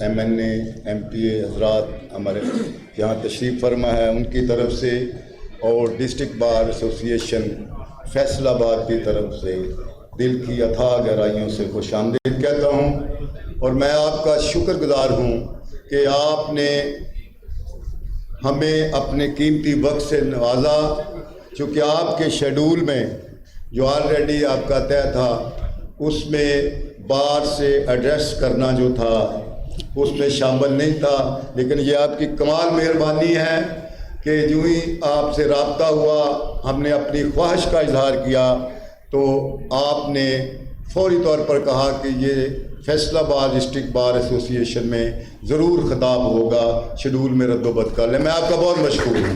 MNA MPA हजरात हमारे यहाँ तशरीफ़ फरमा है, उनकी तरफ से और डिस्ट्रिक्ट बार एसोसिएशन फैसलाबाद की तरफ से दिल की अथाह गहराइयों से खुशामदीद कहता हूँ। और मैं आपका शुक्रगुजार हूँ कि आपने हमें अपने कीमती वक्त से नवाजा, चूँकि आपके शेड्यूल में जो ऑलरेडी आपका तय था उसमें बार से एड्रेस करना जो था उसमें शामिल नहीं था। लेकिन ये आपकी कमाल मेहरबानी है कि जो ही आपसे रब्ता हुआ, हमने अपनी ख्वाहिश का इजहार किया तो आपने फौरी तौर पर कहा कि ये फैसलाबाद डिस्ट्रिक्ट बार एसोसिएशन में ज़रूर खिताब होगा, शेड्यूल में रद्दोबद कर लें। मैं आपका बहुत मशकूर हूँ।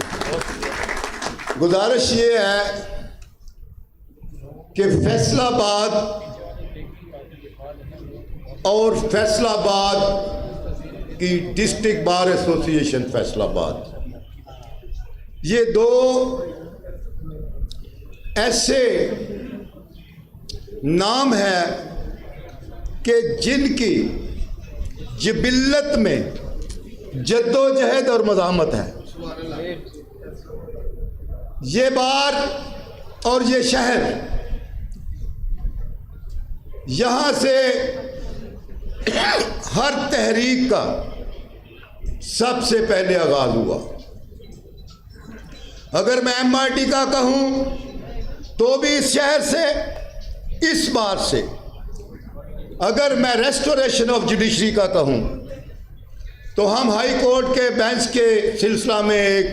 गुजारिश ये है कि फैसलाबाद और फैसलाबाद की डिस्ट्रिक्ट बार एसोसिएशन फैसलाबाद, ये दो ऐसे नाम है कि जिनकी जिबिल्लत में जद्दोजहद और मज़ाहमत है। ये बार और ये शहर, यहाँ से हर तहरीक का सबसे पहले आगाज हुआ। अगर मैं MRT का कहूँ तो भी इस शहर से, इस बार से। अगर मैं रेस्टोरेशन ऑफ जुडिशरी का कहूँ तो हम हाई कोर्ट के बेंच के सिलसिला में एक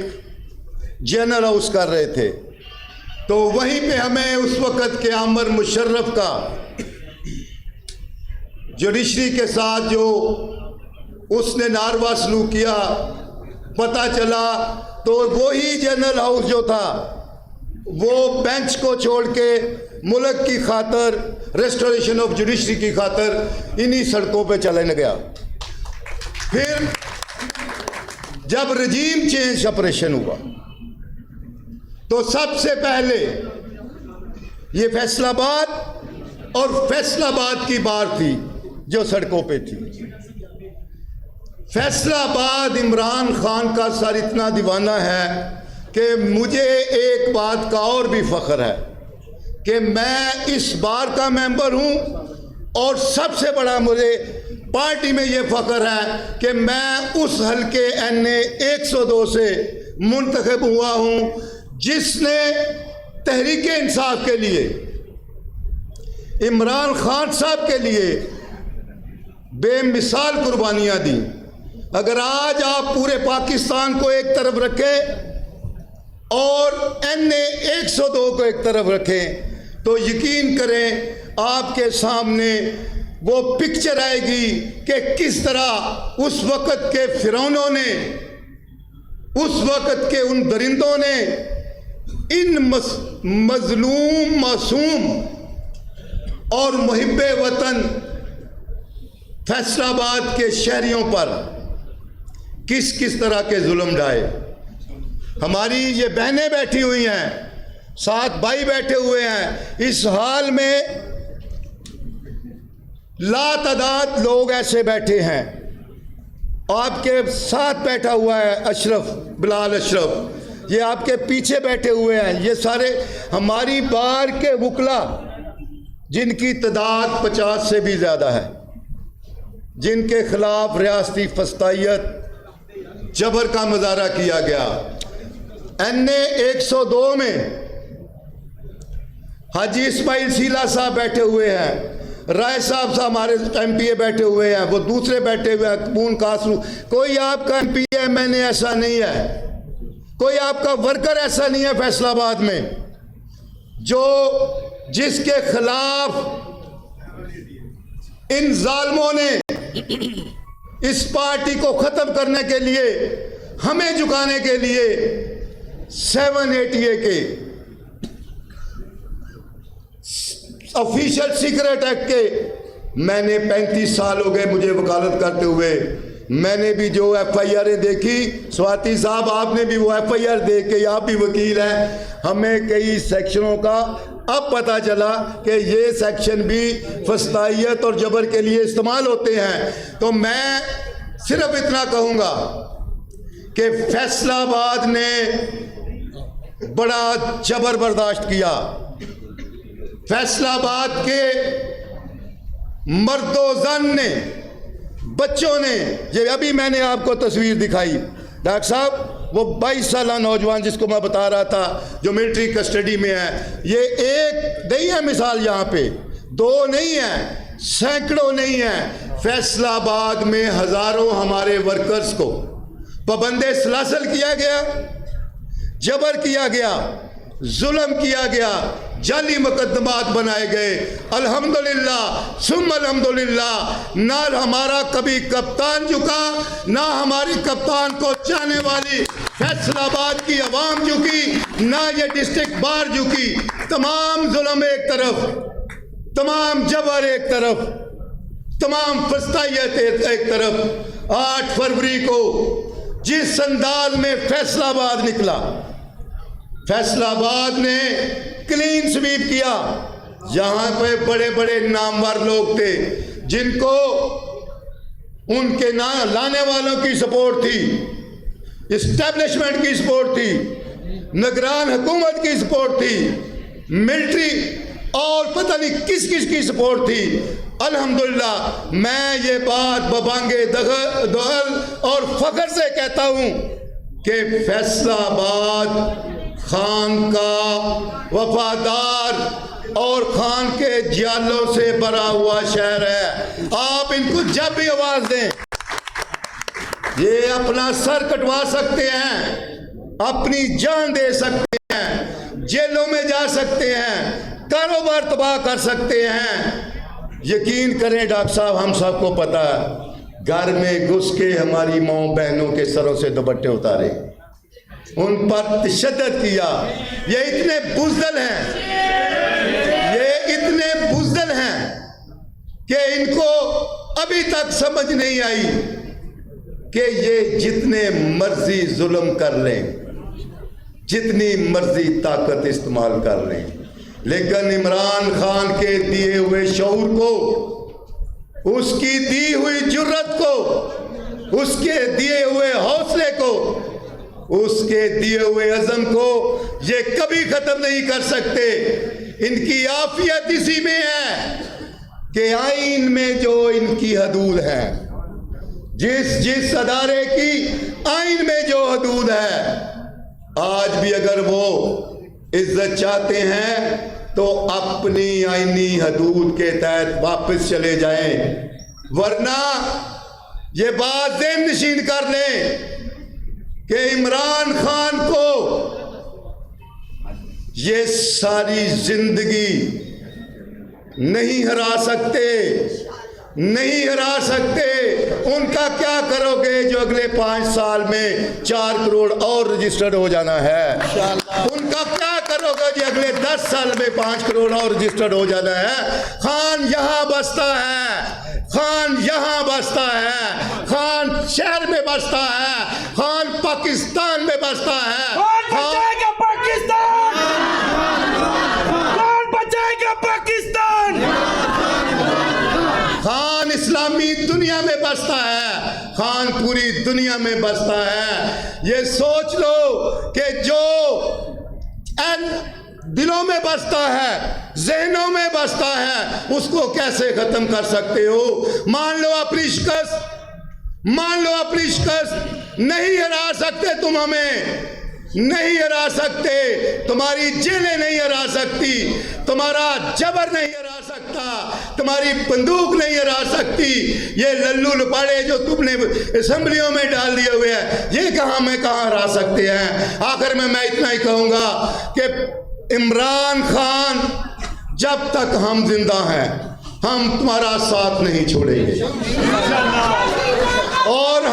जनरल हाउस कर रहे थे, तो वहीं पे हमें उस वक़्त के आमर मुशर्रफ का जुडिशरी के साथ जो उसने नारवा सलूक किया पता चला, तो वही जनरल हाउस जो था वो बेंच को छोड़ के मुल्क की खातर, रेस्टोरेशन ऑफ जुडिशरी की खातर इन्हीं सड़कों पे चलने गया। फिर जब रजीम चेंज ऑपरेशन हुआ तो सबसे पहले ये फैसलाबाद और फैसलाबाद की बार थी जो सड़कों पे थी। फैसलाबाद इमरान खान का सर इतना दीवाना है कि मुझे एक बात का और भी फख्र है कि मैं इस बार का मेंबर हूं, और सबसे बड़ा मुझे पार्टी में ये फख्र है कि मैं उस हल्के NA 102 से मुंतखब हुआ हूं जिसने तहरीक इंसाफ के लिए, इमरान खान साहब के लिए बेमिसाल कुर्बानियां दी। अगर आज आप पूरे पाकिस्तान को एक तरफ रखें और NA 102 को एक तरफ रखें तो यकीन करें आपके सामने वो पिक्चर आएगी कि किस तरह उस वक़्त के फिरौनों ने, उस वक़्त के उन दरिंदों ने इन मजलूम, मासूम और मुहिब्बे वतन फैसलाबाद के शहरियों पर किस किस तरह के जुल्म ढाए। हमारी ये बहनें बैठी हुई हैं, साथ भाई बैठे हुए हैं। इस हाल में लातादाद लोग ऐसे बैठे हैं। आपके साथ बैठा हुआ है अशरफ, बिलाल अशरफ, ये आपके पीछे बैठे हुए हैं। ये सारे हमारी बार के वकला, जिनकी तादाद 50 से भी ज़्यादा है, जिनके खिलाफ रियासती फस्तायत जबर का मुजाहरा किया गया। NA 102 में हाजी इस्माइल सीला साहब बैठे हुए हैं, राय साहब हमारे MPA बैठे हुए हैं, वो दूसरे बैठे हुए हैं, कपून कासरू। कोई आपका MPA MNA ऐसा नहीं है, कोई आपका वर्कर ऐसा नहीं है फैसलाबाद में जो जिसके खिलाफ इन जालिमों ने इस पार्टी को खत्म करने के लिए, हमें झुकाने के लिए 780A के ऑफिशियल सीक्रेट एक्ट के, मैंने 35 साल हो गए मुझे वकालत करते हुए। मैंने भी जो FIR देखी, स्वाति साहब आपने भी वो FIR देख के, आप भी वकील हैं, हमें कई सेक्शनों का अब पता चला कि ये सेक्शन भी फस्तायत और जबर के लिए इस्तेमाल होते हैं। तो मैं सिर्फ इतना कहूंगा कि फैसलाबाद ने बड़ा जबर बर्दाश्त किया। फैसलाबाद के मर्दो जन ने, बच्चों ने, ये अभी मैंने आपको तस्वीर दिखाई डॉक्टर साहब, वो 22 साल नौजवान जिसको मैं बता रहा था जो मिलिट्री कस्टडी में है, ये एक नहीं है मिसाल, यहाँ पे 2 नहीं है, सैकड़ों नहीं है। फैसलाबाद में हजारों हमारे वर्कर्स को पाबंदे सलासल किया गया, जबर किया गया, जुल्म किया गया, जाली मुकदमात बनाए गए। अल्हम्दुलिल्लाह सुम अल्हम्दुलिल्लाह, ना हमारा कभी कप्तान झुका, ना हमारी कप्तान को चाहने वाली फैसलाबाद की आवाम झुकी, ना ये डिस्ट्रिक्ट बार झुकी। तमाम जुल्म एक तरफ, तमाम जबर एक तरफ, तमाम फस्तायत एक तरफ। 8 फरवरी को जिस अंदाज में फैसलाबाद निकला, फैसलाबाद ने क्लीन स्वीप किया। यहां पे बड़े बड़े नामवर लोग थे जिनको उनके ना लाने वालों की सपोर्ट थी, इस्टेब्लिशमेंट की सपोर्ट थी, निगरान हुकूमत की सपोर्ट थी, मिलिट्री और पता नहीं किस किस की सपोर्ट थी। अल्हम्दुलिल्लाह मैं ये बात बबांगे दखल और फख्र से कहता हूं कि फैसलाबाद खान का वफादार और खान के जियालों से भरा हुआ शहर है। आप इनको जब भी आवाज दें, ये अपना सर कटवा सकते हैं, अपनी जान दे सकते हैं, जेलों में जा सकते हैं, कारोबार तबाह कर सकते हैं। यकीन करें डॉक्टर साहब, हम सबको पता है, घर में घुस के हमारी माँ बहनों के सरों से दुपट्टे उतारे, उन पर तशद्दुद किया। ये इतने बुज़दिल हैं, ये इतने बुज़दिल हैं कि इनको अभी तक समझ नहीं आई कि ये जितने मर्जी जुल्म कर लें, जितनी मर्जी ताकत इस्तेमाल कर लें, लेकिन इमरान खान के दिए हुए शऊर को, उसकी दी हुई जुर्रत को, उसके दिए हुए हौसले को, उसके दिए हुए अज़म को ये कभी खत्म नहीं कर सकते। इनकी आफियत इसी में है कि आइन में जो इनकी हदूद है, जिस अदारे की आइन में जो हदूद है, आज भी अगर वो इज्जत चाहते हैं तो अपनी आईनी हदूद के तहत वापस चले जाएं, वरना ये बात ज़हन नशीन कर लें कि इमरान खान को ये सारी जिंदगी नहीं हरा सकते, नहीं हरा सकते। उनका क्या करोगे जो अगले 5 साल में 4 करोड़ और रजिस्टर्ड हो जाना है? उनका क्या करोगे जो अगले 10 साल में 5 करोड़ और रजिस्टर्ड हो जाना है? खान यहाँ बसता है, खान यहाँ बसता है, खान शहर में बसता है, खान पाकिस्तान में बसता है। कौन बचाएगा पाकिस्तान? कौन बचाएगा पाकिस्तान? खान इस्लामी दुनिया में बसता है, खान पूरी दुनिया में बसता है। ये सोच लो कि जो दिलों में बसता है, जहनों में बसता है, उसको कैसे खत्म कर सकते हो? मान लो अपनी शिकस्त, मान लो अपनी शिकस्त, नहीं हरा सकते तुम हमें, नहीं हरा सकते, तुम्हारी जेलें नहीं हरा सकती, तुम्हारा जबर नहीं हरा सकता, तुम्हारी बंदूक नहीं हरा सकती। ये लल्लू लपाड़े जो तुमने असेंबलियों में डाल दिए हुए हैं, ये कहाँ में कहाँ हरा सकते हैं? आखिर में मैं इतना ही कहूँगा कि इमरान खान, जब तक हम जिंदा हैं, हम तुम्हारा साथ नहीं छोड़ेंगे। और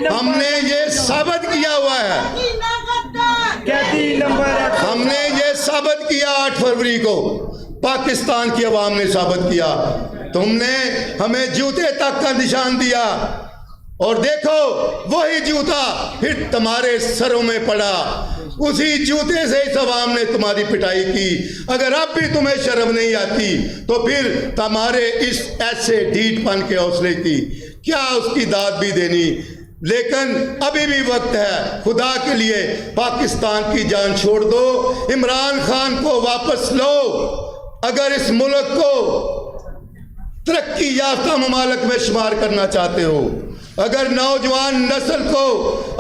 हमने ये साबित किया हुआ है, हमने ये साबित किया 8 फरवरी को, पाकिस्तान की आवाम ने साबित किया। तुमने हमें जूते तक का निशान दिया और देखो वही जूता फिर तुम्हारे सरों में पड़ा, उसी जूते से इस आवाम ने तुम्हारी पिटाई की। अगर अब भी तुम्हें शर्म नहीं आती तो फिर तुम्हारे इस ऐसे ढीठपन के हौसले की क्या उसकी दाद भी देनी। लेकिन अभी भी वक्त है, खुदा के लिए पाकिस्तान की जान छोड़ दो, इमरान खान को वापस लो। अगर इस मुल्क को तरक्की याफ्ता ममालिक में शुमार करना चाहते हो, अगर नौजवान नस्ल को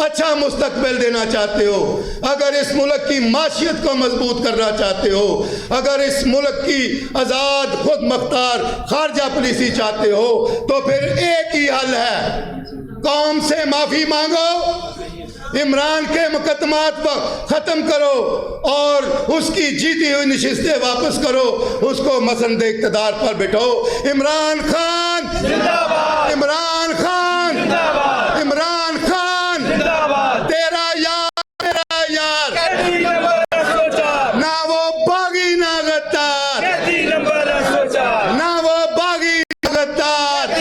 अच्छा मुस्तकबिल देना चाहते हो, अगर इस मुल्क की माशियत को मजबूत करना चाहते हो, अगर इस मुल्क की आज़ाद खुद मुख्तार खारजा पॉलिसी चाहते हो, तो फिर एक ही हल है, कौम से माफ़ी मांगो, इमरान के मुकदमात पर ख़त्म करो और उसकी जीती हुई नशिस्तें वापस करो, उसको मसंद इक़्तिदार पर बिठाओ। इमरान खान जिंदाबाद, इमरान खान जिंदाबाद, इमरान खान जिंदाबाद। तेरा यार मेरा यार, ना वो बागी ना गद्दार, ना वो बागी ना गद्दार।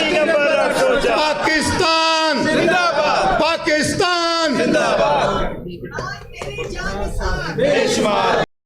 पाकिस्तान जिंदाबाद, पाकिस्तान जिंदाबाद।